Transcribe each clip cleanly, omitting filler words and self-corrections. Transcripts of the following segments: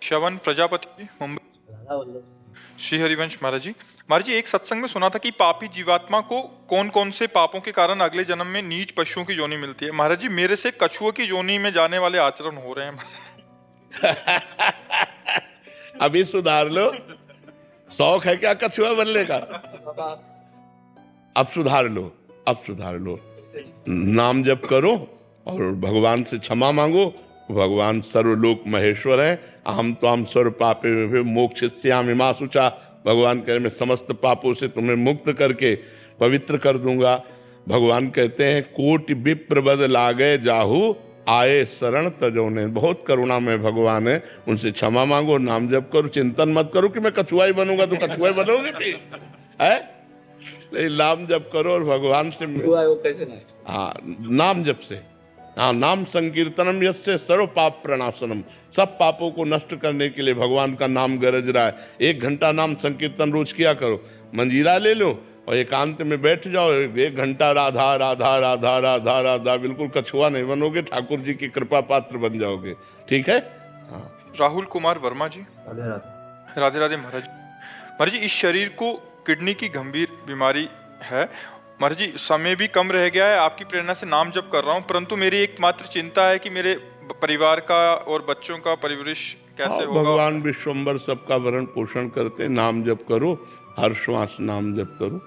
च्यवन प्रजापति जी, मुंबई। श्री हरिवंश महाराज जी एक सत्संग में सुना था कि पापी जीवात्मा को कौन कौन से पापों के कारण अगले जन्म में नीच पशुओं की योनि मिलती है। महाराज जी मेरे से कछुओं की योनि में जाने वाले आचरण हो रहे हैं। अभी सुधार लो। शौक है क्या कछुआ बनने का? अब सुधार लो, अब सुधार लो। नाम जप करो और भगवान से क्षमा मांगो। भगवान सर्वलोक महेश्वर है। अहम त्वाम सर्व पापे मोक्षयिष्यामि मा शुचा। भगवान कह मैं समस्त पापों से तुम्हें मुक्त करके पवित्र कर दूंगा। भगवान कहते हैं कोटि विप्र बद लागे जाहू आए शरण तजोने। बहुत करुणा में भगवान है, उनसे क्षमा मांगो, नाम जप करो, चिंतन मत करो कि मैं कछुआ ही बनूंगा। तो कछुआ ही बनोगे भी है? नाम जप करो और भगवान से हाँ नाम जप से। हाँ नाम संकीर्तनम यस्य सर्व पाप प्रणाशनम। सब पापों को नष्ट करने के लिए भगवान का नाम गरज रहा है। 1 घंटा नाम संकीर्तन रोज किया करो। मंजीरा ले लो और एकांत में बैठ जाओ। 1 घंटा राधा राधा राधा राधा राधा। बिल्कुल कछुआ नहीं बनोगे, ठाकुर जी की कृपा पात्र बन जाओगे। ठीक है। हाँ। राहुल कुमार वर्मा जी, राधे राधे महाराज जी। महाराज जी इस शरीर को किडनी की गंभीर बीमारी है। महाराज जी समय भी कम रह गया है, आपकी प्रेरणा से नाम जप कर रहा हूँ, परंतु मेरी एकमात्र चिंता है कि मेरे परिवार का और बच्चों का परिवरिश कैसे होगा। भगवान विश्वम्बर सबका भरण पोषण करते। नाम जप करो, हर श्वास नाम जप करो।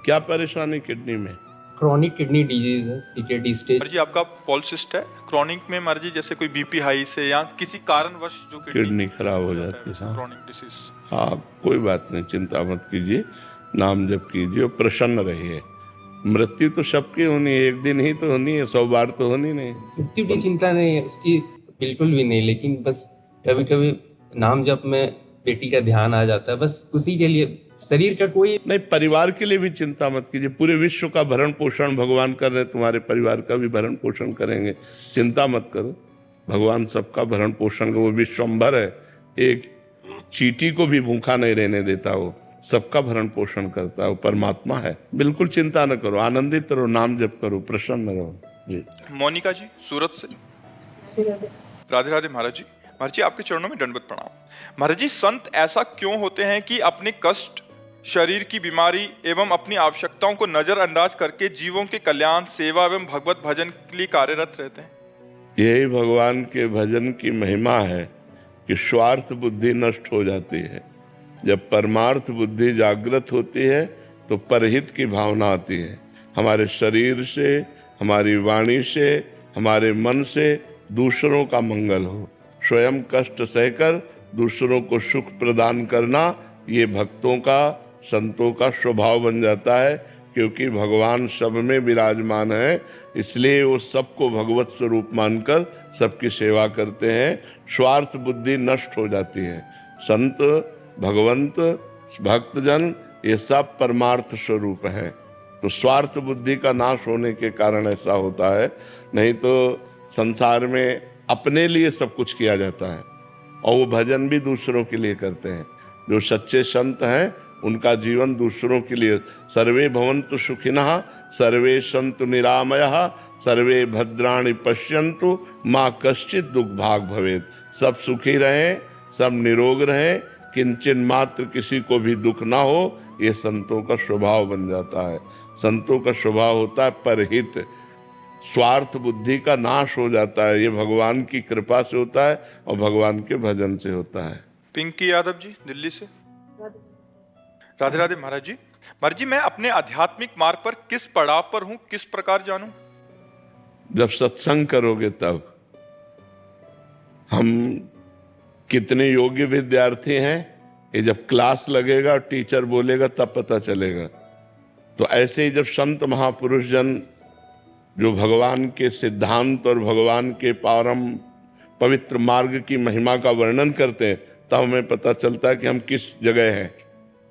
क्या परेशानी किडनी में? क्रॉनिक किडनी डिजीज है, सीकेडी स्टेज। महाराज जी आपका पॉलिसिस्ट है। क्रॉनिक में महाराज जी जैसे कोई बीपी हाई से या किसी कारणवश जो किडनी खराब हो जाती है, क्रॉनिक डिसीज। हाँ कोई बात नहीं, चिंता मत कीजिए, नाम जप कीजिए और प्रसन्न रहिए। मृत्यु तो सबकी होनी है, एक दिन ही तो होनी है, 100 बार तो होनी नहीं। मृत्यु की चिंता नहीं है उसकी, बिल्कुल भी नहीं। लेकिन बस कभी कभी नाम जप में बेटी का ध्यान आ जाता है, बस उसी के लिए। शरीर का कोई नहीं, परिवार के लिए भी चिंता मत कीजिए। पूरे विश्व का भरण पोषण भगवान कर रहे, तुम्हारे परिवार का भी भरण पोषण करेंगे। चिंता मत करो, भगवान सबका भरण पोषण, वो विश्वम्भर है, एक चींटी को भी भूखा नहीं रहने देता। वो सबका भरण पोषण करता है, वो परमात्मा है। बिल्कुल चिंता न करो, आनंदित रहो, नाम जप करो, प्रसन्न रहो जी। मोनिका जी सूरत से, राधे राधे महाराज जी। महाराज जी आपके चरणों में दंडवत प्रणाम। महाराज जी संत ऐसा क्यों होते हैं कि अपने कष्ट, शरीर की बीमारी एवं अपनी आवश्यकताओं को नजरअंदाज करके जीवों के कल्याण, सेवा एवं भगवत भजन के लिए कार्यरत रहते हैं? यही भगवान के भजन की महिमा है कि स्वार्थ बुद्धि नष्ट हो जाती है। जब परमार्थ बुद्धि जागृत होती है तो परहित की भावना आती है। हमारे शरीर से, हमारी वाणी से, हमारे मन से दूसरों का मंगल हो। स्वयं कष्ट सहकर दूसरों को सुख प्रदान करना, ये भक्तों का, संतों का स्वभाव बन जाता है। क्योंकि भगवान सब में विराजमान है, इसलिए वो सबको भगवत स्वरूप मानकर सबकी सेवा करते हैं। स्वार्थ बुद्धि नष्ट हो जाती है। संत, भगवंत, भक्तजन ये सब परमार्थ स्वरूप है। तो स्वार्थ बुद्धि का नाश होने के कारण ऐसा होता है। नहीं तो संसार में अपने लिए सब कुछ किया जाता है और वो भजन भी दूसरों के लिए करते हैं। जो सच्चे संत हैं उनका जीवन दूसरों के लिए। सर्वे भवन्तु सुखिनः, सर्वे सन्तु निरामयः, सर्वे भद्राणि पश्यन्तु, माँ कश्चित् दुर्भाग् भवेत्। सब सुखी रहें, सब निरोग रहें, किंचन मात्र किसी को भी दुख ना हो, ये संतों का स्वभाव बन जाता है। संतों का स्वभाव होता है परहित। स्वार्थ बुद्धि का नाश हो जाता है। ये भगवान की कृपा से होता है और भगवान के भजन से होता है। पिंकी यादव जी दिल्ली से, राधे राधे महाराज जी। महाराज जी मैं अपने आध्यात्मिक मार्ग पर किस पड़ाव पर हूँ, किस प्रकार जानूं? जब सत्संग करोगे तब। हम कितने योग्य विद्यार्थी हैं, ये जब क्लास लगेगा और टीचर बोलेगा तब पता चलेगा। तो ऐसे ही जब संत महापुरुष जन जो भगवान के सिद्धांत और भगवान के परम पवित्र मार्ग की महिमा का वर्णन करते हैं, तब हमें पता चलता है कि हम किस जगह हैं,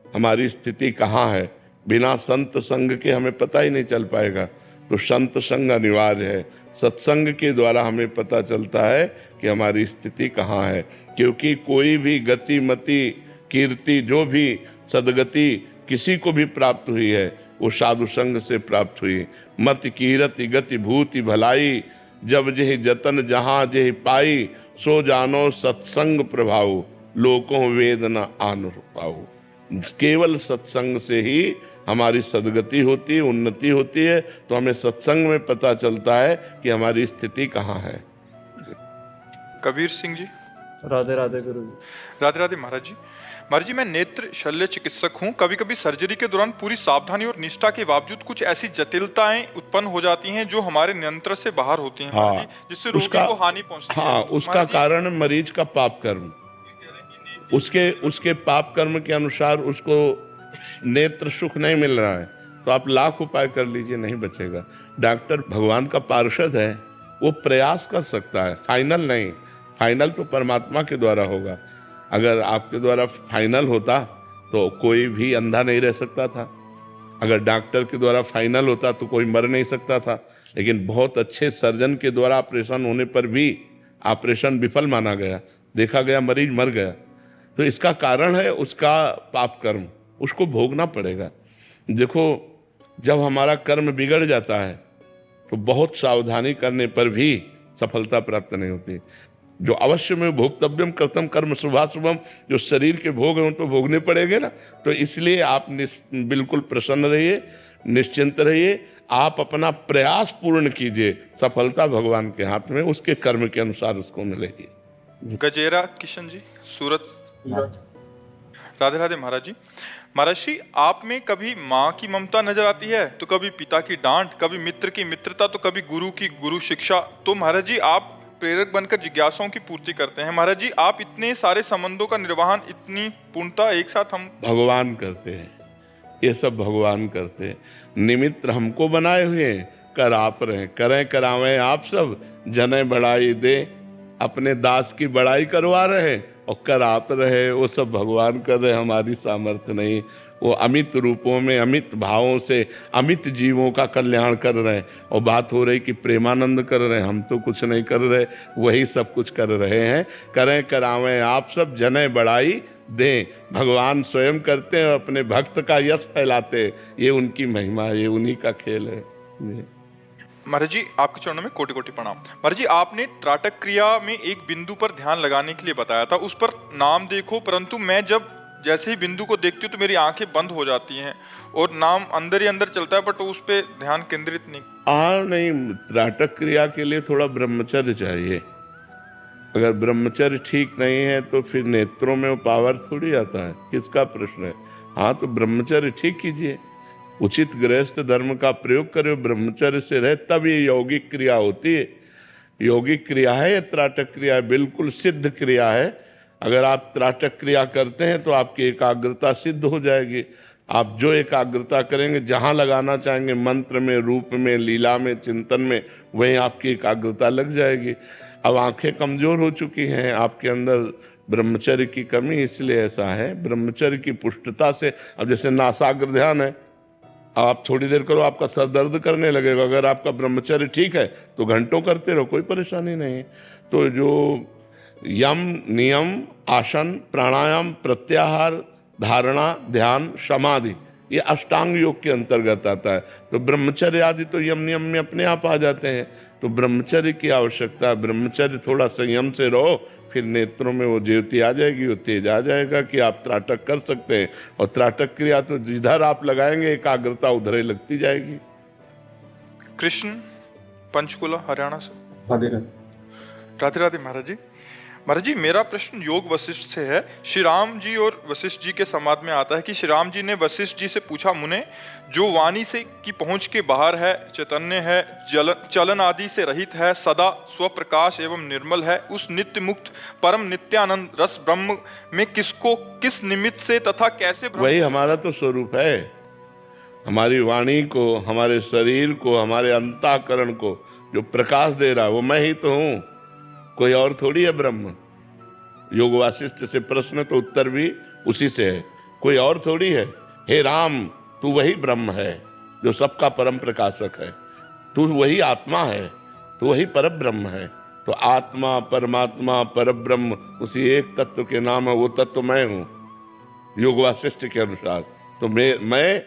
हमारी स्थिति कहाँ है। बिना संत संग के हमें पता ही नहीं चल पाएगा। तो संत संग अनिवार्य है। सत्संग के द्वारा हमें पता चलता है कि हमारी स्थिति कहाँ है। क्योंकि कोई भी गति, मति, कीर्ति, जो भी सदगति किसी को भी प्राप्त हुई है वो साधु संग से प्राप्त हुई। मत कीरति गति भूति भलाई, जब जेहि जतन जहाँ जेहि पाई, सो जानो सत्संग प्रभाव। लोकों वेद न आन पाओ। केवल सत्संग से ही हमारी सदगति होती है, उन्नति होती है। तो हमें सत्संग में पता चलता है कि हमारी स्थिति कहाँ है। कबीर सिंह जी। राधे राधे गुरु जी। राधे राधे महाराज जी। महाराज जी, मैं नेत्र शल्य चिकित्सक हूँ। कभी कभी सर्जरी के दौरान पूरी सावधानी और निष्ठा के बावजूद कुछ ऐसी जटिलताएं उत्पन्न हो जाती हैं जो हमारे नियंत्रण से बाहर होती हैं, महाराज जी, जिससे रोगी को हानि पहुंचती है। हाँ, तो उसका महाराज जी, कारण मरीज का पाप कर्म, उसके पाप कर्म के अनुसार उसको नेत्र सुख नहीं मिल रहा है। तो आप लाख उपाय कर लीजिए, नहीं बचेगा। डॉक्टर भगवान का पार्षद है, वो प्रयास कर सकता है, फाइनल नहीं। फाइनल तो परमात्मा के द्वारा होगा। अगर आपके द्वारा फाइनल होता तो कोई भी अंधा नहीं रह सकता था। अगर डॉक्टर के द्वारा फाइनल होता तो कोई मर नहीं सकता था। लेकिन बहुत अच्छे सर्जन के द्वारा ऑपरेशन होने पर भी ऑपरेशन विफल माना गया, देखा गया मरीज मर गया। तो इसका कारण है उसका पाप कर्म, उसको भोगना पड़ेगा। देखो, जब हमारा कर्म बिगड़ जाता है तो बहुत सावधानी करने पर भी सफलता प्राप्त नहीं होती। जो अवश्य में भोक्तव्यम कर्तव्यम कर्म शुभाशुभम, जो शरीर के भोग हैं तो भोगने पड़ेंगे ना। तो इसलिए आप बिल्कुल प्रसन्न रहिए, निश्चिंत रहिए। आप अपना प्रयास पूर्ण कीजिए, सफलता भगवान के हाथ में, उसके कर्म के अनुसार उसको मिलेगी। गजेरा किशन जी, सूरत। राधे राधे महाराज जी। महाराज जी, आप में कभी माँ की ममता नजर आती है, तो कभी पिता की डांट, कभी मित्र की मित्रता, तो कभी गुरु की गुरु शिक्षा। तो महाराज जी, आप प्रेरक बनकर जिज्ञासाओं की पूर्ति करते हैं। महाराज जी, आप इतने सारे संबंधों का निर्वहन इतनी पूर्णता एक साथ हम भगवान करते हैं, ये सब भगवान करते हैं। निमित्त हमको बनाए हुए हैं, कर आप रहे, करें करावें आप सब, जने बढ़ाई दे, अपने दास की बड़ाई करवा रहे और कर आप रहे, वो सब भगवान कर रहे, हमारी सामर्थ्य नहीं। वो अमित रूपों में, अमित भावों से अमित जीवों का कल्याण कर रहे हैं। और बात हो रही कि प्रेमानंद कर रहे हैं, हम तो कुछ नहीं कर रहे, वही सब कुछ कर रहे हैं। करें करावें आप सब, जने बढ़ाई दें, भगवान स्वयं करते हैं और अपने भक्त का यश फैलाते हैं। ये उनकी महिमा, ये उन्हीं का खेल है। महाराज जी, आपके चरणों में कोटि कोटि प्रणाम। महाराज जी, आपने त्राटक क्रिया में एक बिंदु पर ध्यान लगाने के लिए बताया था, उस पर नाम देखो, परंतु मैं जब जैसे ही बिंदु को देखती हूँ तो मेरी आंखें बंद हो जाती हैं और नाम अंदर ही अंदर चलता है, बट उस पर ध्यान केंद्रित नहीं। त्राटक क्रिया के लिए थोड़ा ब्रह्मचर्य चाहिए। अगर ब्रह्मचर्य ठीक नहीं है तो फिर नेत्रों में वो पावर थोड़ी आता है। किसका प्रश्न है? हाँ, तो ब्रह्मचर्य ठीक कीजिए, उचित गृहस्थ धर्म का प्रयोग करो, ब्रह्मचर्य से रहे, तब ये यौगिक क्रिया होती है। यौगिक क्रिया है, ये त्राटक क्रिया है, बिल्कुल सिद्ध क्रिया है। अगर आप त्राटक क्रिया करते हैं तो आपकी एकाग्रता सिद्ध हो जाएगी। आप जो एकाग्रता करेंगे, जहाँ लगाना चाहेंगे, मंत्र में, रूप में, लीला में, चिंतन में, वहीं आपकी एकाग्रता लग जाएगी। अब आंखें कमजोर हो चुकी हैं, आपके अंदर ब्रह्मचर्य की कमी, इसलिए ऐसा है। ब्रह्मचर्य की पुष्टता से, अब जैसे नासाग्र ध्यान है, आप थोड़ी देर करो, आपका सर दर्द करने लगेगा। अगर आपका ब्रह्मचर्य ठीक है तो घंटों करते रहो, कोई परेशानी नहीं। तो जो यम, नियम, आसन, प्राणायाम, प्रत्याहार, धारणा, ध्यान, समाधि, ये अष्टांग योग के अंतर्गत आता है। तो ब्रह्मचर्य आदि तो यम नियम में अपने आप आ जाते हैं। तो ब्रह्मचर्य की आवश्यकता है। ब्रह्मचर्य, थोड़ा संयम से रहो, फिर नेत्रों में वो ज्योति आ जाएगी, वो तेज आ जाएगा कि आप त्राटक कर सकते हैं। और त्राटक क्रिया तो जिधर आप लगाएंगे एकाग्रता उधर ही लगती जाएगी। कृष्ण, पंचकुला, हरियाणा से। राधे राधे। राधे राधे महाराज जी। महाराज जी, मेरा प्रश्न योग वशिष्ठ से है। श्री राम जी और वशिष्ठ जी के संवाद में आता है कि श्री राम जी ने वशिष्ठ जी से पूछा, मुने, जो वाणी से की पहुंच के बाहर है, चैतन्य है, चलन आदि से रहित है, सदा स्वप्रकाश एवं निर्मल है, उस नित्य मुक्त परम नित्यानंद रस ब्रह्म में किसको, किस निमित्त से तथा कैसे वही हमारा तो स्वरूप है। हमारी वाणी को, हमारे शरीर को, हमारे अंतःकरण को जो प्रकाश दे रहा है वो मैं ही तो हूँ, कोई और थोड़ी है ब्रह्म। योग वासिष्ठ से प्रश्न तो उत्तर भी उसी से है, कोई और थोड़ी है। हे राम, तू वही ब्रह्म है जो सबका परम प्रकाशक है, तू वही आत्मा है, तू वही परम ब्रह्म है। तो आत्मा, परमात्मा, परब्रह्म उसी एक तत्व के नाम है, वो तत्व मैं हूँ योग वासिष्ठ के अनुसार। तो मैं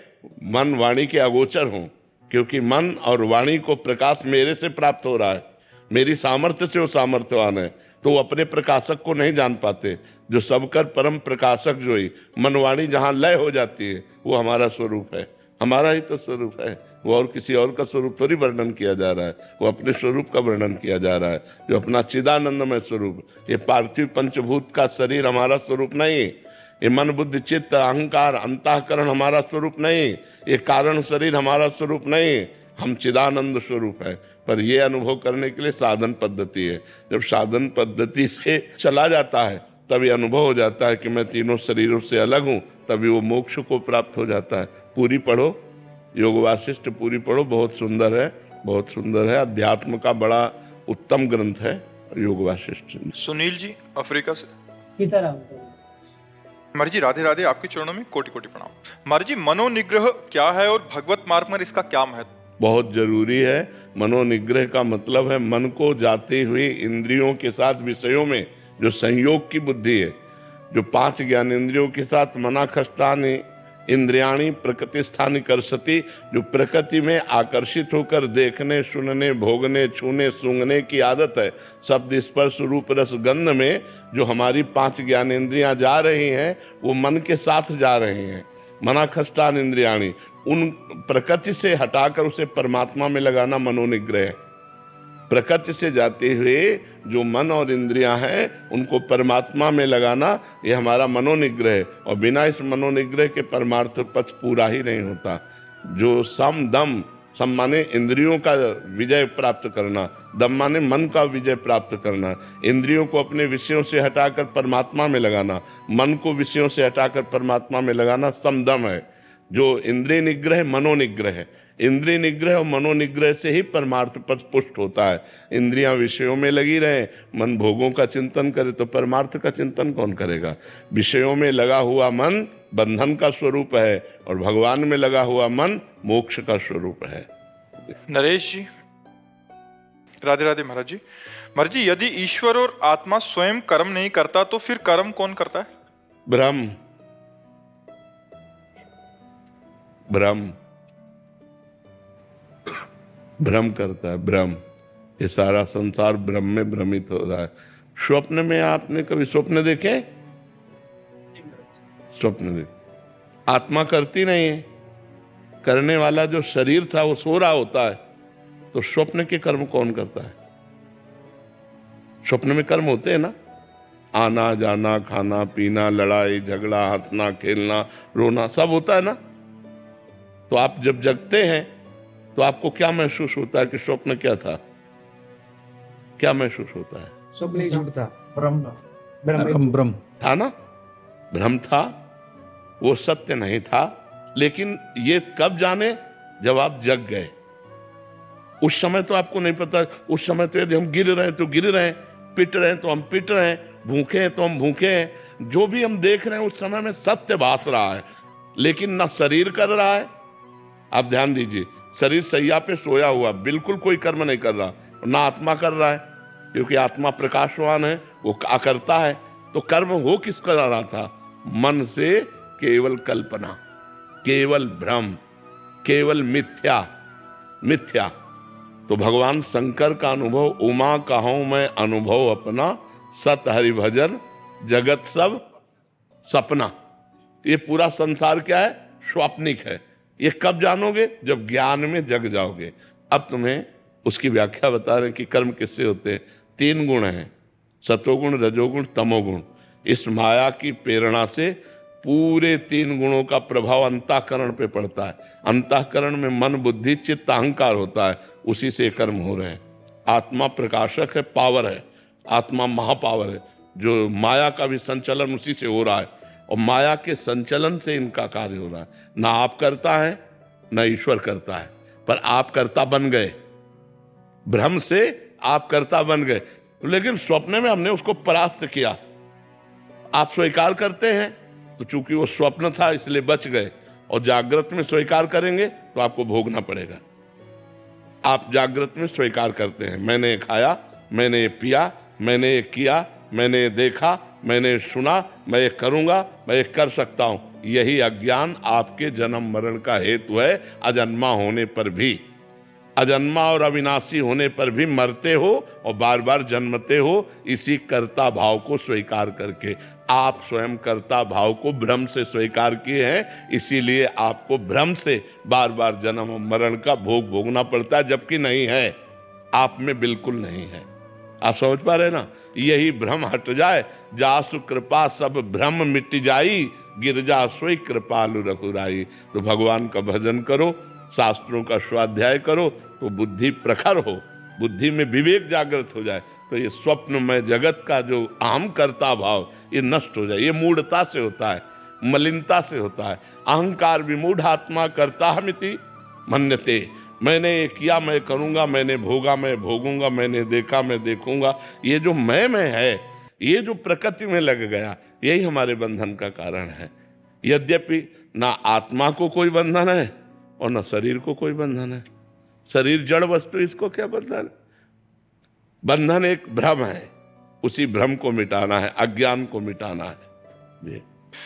मन वाणी के अगोचर हूँ, क्योंकि मन और वाणी को प्रकाश मेरे से प्राप्त हो रहा है, मेरी सामर्थ्य से वो सामर्थ्यवान है। तो वो अपने प्रकाशक को नहीं जान पाते, जो सबकर परम प्रकाशक जो ही मनवाणी जहाँ लय हो जाती है वो हमारा स्वरूप है, हमारा ही तो स्वरूप है। वो और किसी और का स्वरूप थोड़ी वर्णन किया जा रहा है, वो अपने स्वरूप का वर्णन किया जा रहा है, जो अपना चिदानंदमय स्वरूप। ये पार्थिव पंचभूत का शरीर हमारा स्वरूप नहीं, ये मन बुद्धि चित्त अहंकार अंतःकरण हमारा स्वरूप नहीं, ये कारण शरीर हमारा स्वरूप नहीं, हम चिदानंद स्वरूप है। पर ये अनुभव करने के लिए साधन पद्धति है। जब साधन पद्धति से चला जाता है तब ये अनुभव हो जाता है कि मैं तीनों शरीरों से अलग हूँ, तभी वो मोक्ष को प्राप्त हो जाता है। पूरी पढ़ो, योग वासिष्ठ पूरी पढ़ो, बहुत सुंदर है, बहुत सुंदर है। अध्यात्म का बड़ा उत्तम ग्रंथ है योग वासिष्ठ। सुनील जी अफ्रीका से। सीताराम। महाराज जी राधे राधे, आपके चरणों में कोटि कोटि प्रणाम। महाराज जी मनोनिग्रह क्या है और भगवत मार्ग में इसका क्या महत्व? बहुत जरूरी है। मनोनिग्रह का मतलब है मन को जाते हुए इंद्रियों के साथ विषयों में जो संयोग की बुद्धि है, जो 5 ज्ञानेंद्रियों के साथ मनाखष्टानि इंद्रियाणी प्रकृति स्थानी करसती, जो प्रकृति में आकर्षित होकर देखने सुनने भोगने छूने सूंघने की आदत है, शब्द स्पर्श रूप रस गंध में जो हमारी 5 ज्ञानेंद्रियां जा रही हैं वो मन के साथ जा रही हैं। मनाखष्टान इंद्रियाणी, उन प्रकृति से हटाकर उसे परमात्मा में लगाना मनोनिग्रह है। प्रकृति से जाते हुए जो मन और इंद्रियां हैं उनको परमात्मा में लगाना, ये हमारा मनोनिग्रह है। और बिना इस मनोनिग्रह के परमार्थ पथ पूरा ही नहीं होता। जो सम दम, सम माने इंद्रियों का विजय प्राप्त करना, दम माने मन का विजय प्राप्त करना, इंद्रियों को अपने विषयों से हटाकर परमात्मा में लगाना, मन को विषयों से हटाकर परमात्मा में लगाना समदम है। जो इंद्रिय निग्रह मनोनिग्रह है, इंद्रिय निग्रह और मनोनिग्रह से ही परमार्थ पथ पुष्ट होता है। इंद्रियां विषयों में लगी रहे, मन भोगों का चिंतन करे तो परमार्थ का चिंतन कौन करेगा? विषयों में लगा हुआ मन बंधन का स्वरूप है और भगवान में लगा हुआ मन मोक्ष का स्वरूप है। नरेश जी राधे राधे। महाराज जी, महाराज जी यदि ईश्वर और आत्मा स्वयं कर्म नहीं करता तो फिर कर्म कौन करता है? ब्रह्म, ब्रह्म भ्रम करता है। ब्रह्म, ये सारा संसार ब्रह्म में भ्रमित हो रहा है। स्वप्न में आपने कभी स्वप्न देखे? स्वप्न देखे, आत्मा करती नहीं है। करने वाला जो शरीर था वो सो रहा होता है, तो स्वप्न के कर्म कौन करता है? स्वप्न में कर्म होते हैं ना, आना जाना खाना पीना लड़ाई झगड़ा हंसना खेलना रोना सब होता है ना। तो आप जब जगते हैं तो आपको क्या महसूस होता है कि स्वप्न क्या था? क्या महसूस होता है? स्वप्न झूठ था, ब्रह्म था ना, भ्रम था, वो सत्य नहीं था। लेकिन ये कब जाने? जब आप जग गए। उस समय तो आपको नहीं पता। उस समय तो यदि हम गिर रहे हैं तो गिर रहे हैं, पिट रहे हैं तो हम पिट रहे हैं, भूखे हैं तो हम भूखे हैं। जो भी हम देख रहे हैं उस समय में सत्य भास रहा है, लेकिन ना शरीर कर रहा है। आप ध्यान दीजिए, शरीर सैया पे सोया हुआ बिल्कुल कोई कर्म नहीं कर रहा, ना आत्मा कर रहा है, क्योंकि आत्मा प्रकाशवान है, वो करता है। तो कर्म हो किसका रहा था? मन से केवल कल्पना, केवल भ्रम, केवल मिथ्या मिथ्या। तो भगवान शंकर का अनुभव, उमा कहूं मैं अनुभव अपना, सत हरि भजन जगत सब सपना। ये पूरा संसार क्या है? स्वाप्निक है। ये कब जानोगे? जब ज्ञान में जग जाओगे। अब तुम्हें उसकी व्याख्या बता रहे हैं कि कर्म किससे होते हैं। 3 गुण हैं, सतोगुण रजोगुण तमोगुण। इस माया की प्रेरणा से पूरे 3 गुणों का प्रभाव अंतःकरण पे पड़ता है। अंतःकरण में मन बुद्धि चित्त अहंकार होता है, उसी से कर्म हो रहे हैं। आत्मा प्रकाशक है, पावर है, आत्मा महापावर है। जो माया का भी संचलन उसी से हो रहा है, और माया के संचलन से इनका कार्य हो रहा है। ना आप करता है ना ईश्वर करता है, पर आप करता बन गए। भ्रम से आप करता बन गए, लेकिन स्वप्न में हमने उसको परास्त किया। आप स्वीकार करते हैं तो चूंकि वो स्वप्न था इसलिए बच गए, और जागृत में स्वीकार करेंगे तो आपको भोगना पड़ेगा। आप जागृत में स्वीकार करते हैं, मैंने ये खाया, मैंने ये पिया, मैंने ये किया, मैंने ये देखा, मैंने सुना, मैं ये करूंगा, मैं ये कर सकता हूं। यही अज्ञान आपके जन्म मरण का हेतु है। अजन्मा होने पर भी, अजन्मा और अविनाशी होने पर भी मरते हो और बार बार जन्मते हो, इसी कर्ता भाव को स्वीकार करके। आप स्वयं कर्ता भाव को भ्रम से स्वीकार किए हैं, इसीलिए आपको भ्रम से बार बार जन्म और मरण का भोग भोगना पड़ता है, जबकि नहीं है, आप में बिल्कुल नहीं है। आप समझ पा रहे ना? यही भ्रम हट जाए, जासु कृपा सब भ्रम मिट जाई, गिरजा सोई कृपालु रघुराई। तो भगवान का भजन करो, शास्त्रों का स्वाध्याय करो, तो बुद्धि प्रखर हो, बुद्धि में विवेक जागृत हो जाए, तो ये स्वप्नमय जगत का जो अहम कर्ता भाव ये नष्ट हो जाए। ये मूढ़ता से होता है, मलिनता से होता है। अहंकार विमूढ़ आत्मा कर्ता हमिति मन्यते, मैंने ये किया, मैं करूँगा, मैंने भोगा, मैं भोगूंगा, मैंने देखा, मैं देखूंगा, ये जो मैं है, ये जो प्रकृति में लग गया, यही हमारे बंधन का कारण है। यद्यपि ना आत्मा को कोई बंधन है और ना शरीर को कोई बंधन है। शरीर जड़ वस्तु, इसको क्या बंधन? बंधन एक भ्रम है, उसी भ्रम को मिटाना है, अज्ञान को मिटाना है।